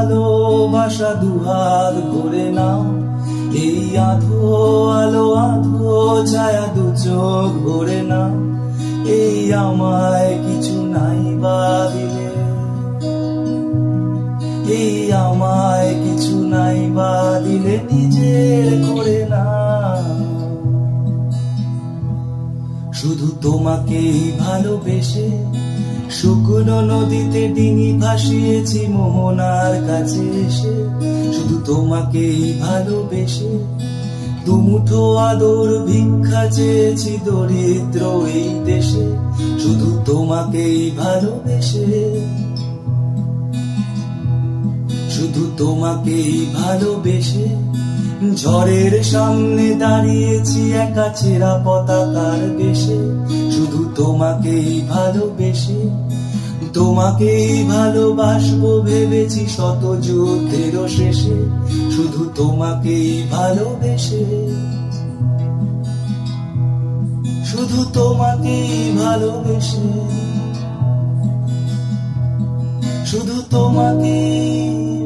ভালোবাসা দুহাত ভরে নাও, এই আধো আলো আধো ছায়া দু চোখ ভরে নাও, এই আমায় কিছু নাই বা দিলে, এই আমায় কিছু নাই বা দিলে নিজের করে না। শুধু তোমাকেই ভালোবেসে শুকনো নদীতে ডিঙি ভাসিয়েছি মোহনার কাছে এসে, শুধু তোমাকেই ভালোবেসে দুমুঠো আদর ভিক্ষা চেয়েছি দরিদ্র এই দেশে, শুধু তোমাকেই ভালোবেসে, শুধু তোমাকেই ভালোবেসে ঝড়ের সামনে দাঁড়িয়েছি একা ছেঁড়া পতাকার বেশে, শুধু তোমাকেই ভালোবেসে, তোমাকেই ভালোবাসবো ভেবেছি শত যুদ্ধের শেষে, শুধু তোমাকেই ভালোবেসে, শুধু তোমাকেই ভালোবেসে, শুধু তোমাকেই